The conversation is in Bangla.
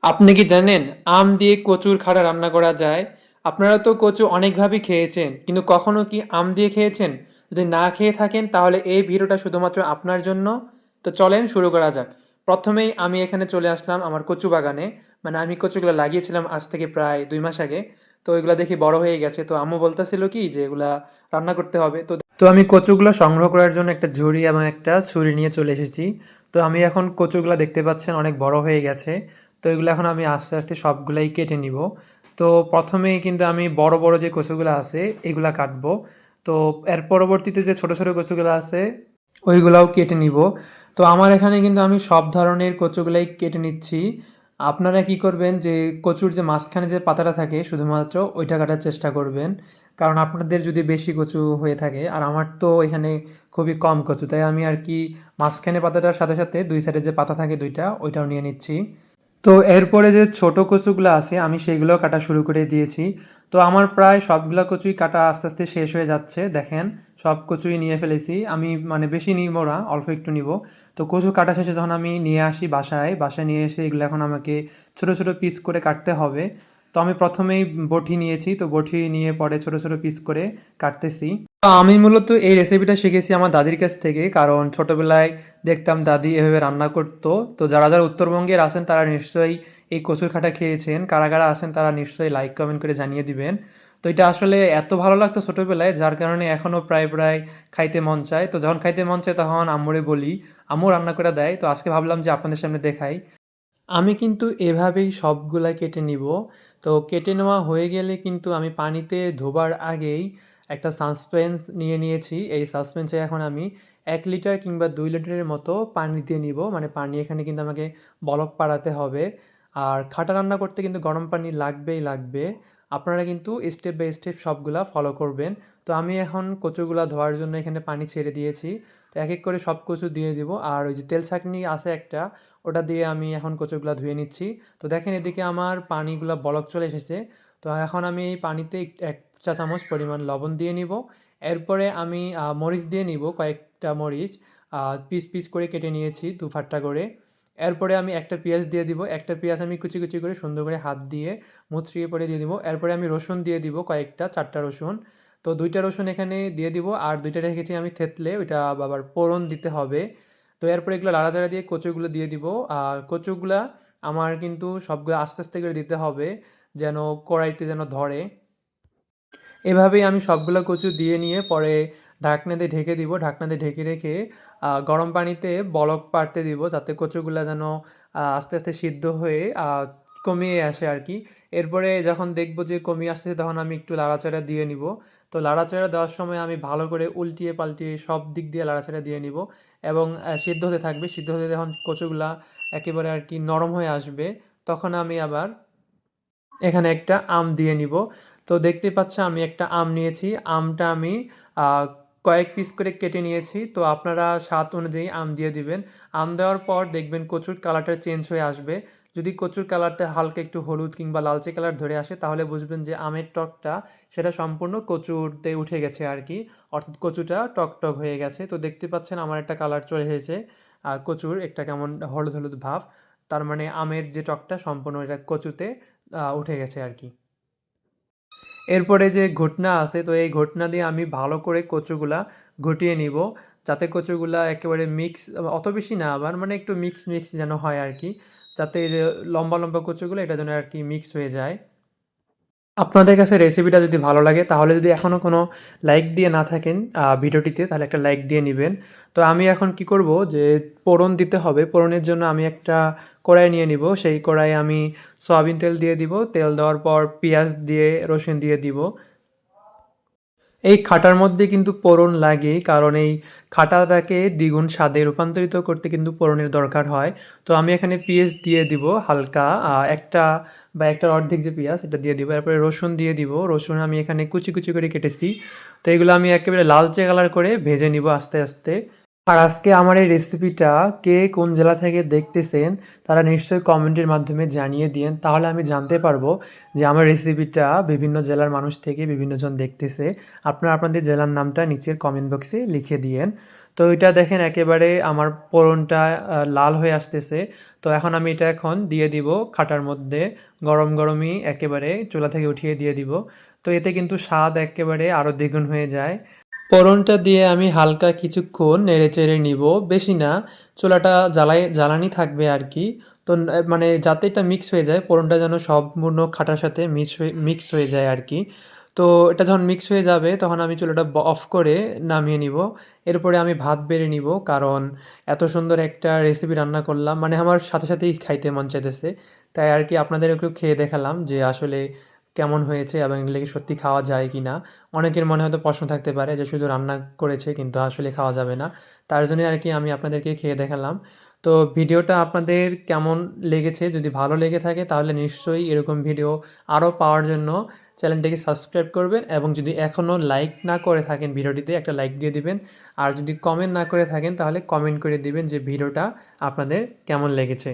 আপনি কি জানেন আম দিয়ে কচুর খাড়া রান্না করা যায়? আপনারা তো কচু অনেকভাবেই খেয়েছেন, কিন্তু কখনো কি আম দিয়ে খেয়েছেন? যদি না খেয়ে থাকেন তাহলে এই ভিডিওটা শুধুমাত্র আপনার জন্য। তো চলেন শুরু করা যাক। প্রথমেই আমি এখানে চলে আসলাম আমার কচু বাগানে। মানে আমি কচুগুলো লাগিয়েছিলাম আজ থেকে প্রায় 2 মাস আগে। তো এগুলা দেখি বড় হয়ে গেছে, তো আম্মু বলতেছিল কি যে এগুলা রান্না করতে হবে। তো আমি কচুগুলো সংগ্রহ করার জন্য একটা ঝুড়ি এবং একটা ছুরি নিয়ে চলে এসেছি। তো আমি এখন কচুগুলো দেখতে পাচ্ছেন অনেক বড় হয়ে গেছে। তো এগুলো এখন আমি আস্তে আস্তে সবগুলাই কেটে নিব। তো প্রথমেই কিন্তু আমি বড় বড় যে কচুগুলো আছে এগুলা কাটবো। তো এর পরবর্তীতে যে ছোট ছোট কচুগুলো আছে ওইগুলাও কেটে নিব। তো আমার এখানে কিন্তু আমি সব ধরনের কচুগুলাই কেটে নিচ্ছি। আপনারা কি করবেন যে কচুর যে মাঝখানে যে পাতাটা থাকে শুধুমাত্র ওইটা কাটার চেষ্টা করবেন, কারণ আপনাদের যদি বেশি কচু হয়ে থাকে আর আমার তো এখানে খুবই কম কচু, তাই আমি আর কি মাঝখানে পাতাটার সাথে সাথে দুই সাইডে যে পাতা থাকে দুইটা ওইটাও নিয়ে নিচ্ছি। তো এরপরে যে ছোট কচুগুলো আছে আমি সেইগুলো কাটা শুরু করে দিয়েছি। তো আমার প্রায় সবগুলা কচুই কাটা আস্তে আস্তে শেষ হয়ে যাচ্ছে, দেখেন সব কচুই নিয়ে ফেলেছি আমি, মানে বেশি নিব না, অল্প একটু নিব। তো কচু কাটা শেষে যখন আমি নিয়ে আসি বাসায়, বাসায় নিয়ে এসে এগুলো এখন আমাকে ছোট ছোট পিস করে কাটতে হবে। তো আমি প্রথমেই বটি নিয়েছি, তো বটি নিয়ে পরে ছোট ছোট পিস করে কাটতেছি। তো আমি মূলত এই রেসিপিটা শিখেছি আমার দাদির কাছ থেকে, কারণ ছোটবেলায় দেখতাম দাদি এভাবে রান্না করতো। তো যারা যারা উত্তরবঙ্গের আছেন তারা নিশ্চয়ই এই কচুর খাটা খেয়েছেন, কারা কারা আছেন তারা নিশ্চয়ই লাইক কমেন্ট করে জানিয়ে দিবেন। তো এটা আসলে এত ভালো লাগতো ছোটবেলায়, যার কারণে এখনও প্রায় প্রায় খাইতে মন চায়। তো যখন খাইতে মন চায় তখন আম্মুরে বলি, আম্মু রান্না করে দেয়। তো আজকে ভাবলাম যে আপনাদের সামনে দেখাই। আমি কিন্তু এভাবেই সবগুলা কেটে নিব। তো কেটে নেওয়া হয়ে গেলে কিন্তু আমি পানিতে ধোবার আগেই একটা সাসপেন্স নিয়ে নিয়েছি। এই সাসপেন্সে এখন আমি 1 লিটার কিংবা 2 লিটারের মতো পানি দিয়ে নিব। মানে পানি এখানে কিন্তু আমাকে বলক পাড়াতে হবে। আর খাটা রান্না করতে কিন্তু গরম পানি লাগবেই লাগবে। আপনারা কিন্তু স্টেপ বাই স্টেপ সবগুলা ফলো করবেন। তো আমি এখন কচুগুলা ধোয়ার জন্য এখানে পানি ছেড়ে দিয়েছি। তো এক এক করে সব কচু দিয়ে দিব। আর ওই যে তেল ছাঁকনি আছে একটা, ওটা দিয়ে আমি এখন কচুগুলা ধুয়ে নিচ্ছি। তো দেখেন এদিকে আমার পানিগুলা বলক চলে এসেছে। তো এখন আমি এই পানিতে 1 চা চামচ পরিমাণ লবণ দিয়ে নিব। এরপরে আমি মরিচ দিয়ে নিব, কয়েকটা মরিচ পিস পিস করে কেটে নিয়েছি দুফাট্টা করে। এরপরে আমি একটা পেঁয়াজ দিয়ে দিব, একটা পেঁয়াজ আমি কুচি কুচি করে সুন্দর করে হাত দিয়ে মুচড়িয়ে পরে দিয়ে দিব। এরপরে আমি রসুন দিয়ে দিব, কয়েকটা 4টা রসুন। তো 2টা রসুন এখানে দিয়ে দিব, আর 2টা রেখেছি আমি থেতলে, ওইটা আবার ফোড়ন দিতে হবে। তো এরপরে এগুলো লাড়াচাড়া দিয়ে কচুগুলো দিয়ে দিব। আর কচুগুলা আমার কিন্তু সবগুলো আস্তে আস্তে করে দিতে হবে, যেন কড়াইতে যেন ধরে। এভাবেই আমি সবগুলো কচু দিয়ে নিয়ে পরে ঢাকনা দিয়ে ঢেকে দিব। ঢাকনা দিয়ে ঢেকে রেখে গরম পানিতে বলক পাড়তে দিব, যাতে কচুগুলা যেন আস্তে আস্তে সিদ্ধ হয়ে কমিয়ে আসে আর কি। এরপরে যখন দেখব যে কমিয়ে আসতেছে তখন আমি একটু লাড়াচাড়া দিয়ে নিব। তো লাড়াচাড়া দেওয়ার সময় আমি ভালো করে উল্টিয়ে পাল্টিয়ে সব দিক দিয়ে লাড়াচাড়া দিয়ে নিব, এবং সিদ্ধ হতে থাকবে। সিদ্ধ হতে যখন কচুগুলা একেবারে আর কি নরম হয়ে আসবে, তখন আমি আবার এখানে একটা আম দিয়ে নিব। তো দেখতে পাচ্ছ আমি একটা আম নিয়েছি। আমটা আমি আহ, কয়েক পিস করে কেটে নিয়েছি। তো আপনারা স্বাদ অনুযায়ী আম দিয়ে দিবেন। আম দেওয়ার পর দেখবেন কচুর কালারটা চেঞ্জ হয়ে আসবে। যদি কচুর কালারটা হালকা একটু হলুদ কিংবা লালচে কালার ধরে আসে তাহলে বুঝবেন যে আমের টকটা সেটা সম্পূর্ণ কচুরতে উঠে গেছে আর কি, অর্থাৎ কচুটা টক টক হয়ে গেছে। তো দেখতে পাচ্ছেন আমার একটা কালার চলে এসেছে, কচুর একটা কেমন হলুদ হলুদ ভাব। তার মানে আমের যে টকটা সম্পূর্ণ এটা কচুতে উঠে গেছে আর কি। এরপরে যে ঘুটনা আছে, তো এই ঘুটনা দিয়ে আমি ভালো করে কচুগুলা ঘুটিয়ে নিব, যাতে কচুগুলা একেবারে মিক্স, অত বেশি না আবার, মানে একটু মিক্স মিক্স যেন হয় আর কি, যাতে এই যে লম্বা লম্বা কচুগুলো এটা যেন আর কি মিক্স হয়ে যায়। আপনাদের কাছে রেসিপিটা যদি ভালো লাগে তাহলে যদি এখনও কোনো লাইক দিয়ে না থাকেন ভিডিওটিতে, তাহলে একটা লাইক দিয়ে নেবেন। তো আমি এখন কি করব যে ফোড়ন দিতে হবে। ফোড়নের জন্য আমি একটা কড়াই নিয়ে নিব, সেই কড়াইয়ে আমি সয়াবিন তেল দিয়ে দিব। তেল দেওয়ার পর পেঁয়াজ দিয়ে রসুন দিয়ে দিব। এই খাটার মধ্যে কিন্তু পোড়ন লাগে, কারণ এই খাটাটাকে দ্বিগুণ স্বাদে রূপান্তরিত করতে কিন্তু পোড়নের দরকার হয়। তো আমি এখানে পেঁয়াজ দিয়ে দিব হালকা, একটা বা একটার অর্ধেক যে পেঁয়াজ এটা দিয়ে দিব। এরপরে রসুন দিয়ে দিব, রসুন আমি এখানে কুচি কুচি করে কেটেছি। তো এগুলো আমি একেবারে লালচে কালার করে ভেজে নিব আস্তে আস্তে। আর আজকে আমার এই রেসিপিটা কে কোন জেলা থেকে দেখতেছেন তারা নিশ্চয়ই কমেন্টের মাধ্যমে জানিয়ে দিয়েন, তাহলে আমি জানতে পারবো যে আমার রেসিপিটা বিভিন্ন জেলার মানুষ থেকে বিভিন্নজন দেখতেছে। আপনারা আপনাদের জেলার নামটা নিচের কমেন্ট বক্সে লিখে দিয়েন। তো এটা দেখেন একেবারে আমার পোড়নটা লাল হয়ে আসতেছে। তো এখন আমি এটা এখন দিয়ে দিব খাটার মধ্যে, গরম গরমই একেবারে চুলা থেকে উঠিয়ে দিয়ে দিব। তো এতে কিন্তু স্বাদ একেবারে আরও দ্বিগুণ হয়ে যায়। ফোড়নটা দিয়ে আমি হালকা কিছুক্ষণ নেড়েচেড়ে নিব, বেশি না, চুলাটা জ্বালানি থাকবে আর কি। তো মানে যাতে এটা মিক্স হয়ে যায়, ফোড়নটা যেন সম্পূর্ণ খাটার সাথে মিক্স হয়ে যায় আর কি। তো এটা যখন মিক্স হয়ে যাবে তখন আমি চুলাটা অফ করে নামিয়ে নিব। এরপরে আমি ভাত বেড়ে নিব, কারণ এত সুন্দর একটা রেসিপি রান্না করলাম, মানে আমার সাথে সাথেই খাইতে মন চাইতেছে। তাই আর কি আপনাদের একটু খেয়ে দেখালাম যে আসলে কেমন হয়েছে এবং এগুলো কি সত্যি খাওয়া যায় কি না। অনেকের মনে হয়তো প্রশ্ন থাকতে পারে যে শুধু রান্না করেছে কিন্তু আসলে খাওয়া যাবে না। তার জন্যই আর কি আমি আপনাদেরকে খেয়ে দেখালাম। তো ভিডিওটা আপনাদের কেমন লেগেছে? যদি ভালো লেগে থাকে তাহলে নিশ্চয়ই এরকম ভিডিও আরও পাওয়ার জন্য চ্যানেলটিকে সাবস্ক্রাইব করবেন, এবং যদি এখনও লাইক না করে থাকেন ভিডিওটিতে একটা লাইক দিয়ে দিবেন। আর যদি কমেন্ট না করে থাকেন তাহলে কমেন্ট করে দিবেন যে ভিডিওটা আপনাদের কেমন লেগেছে।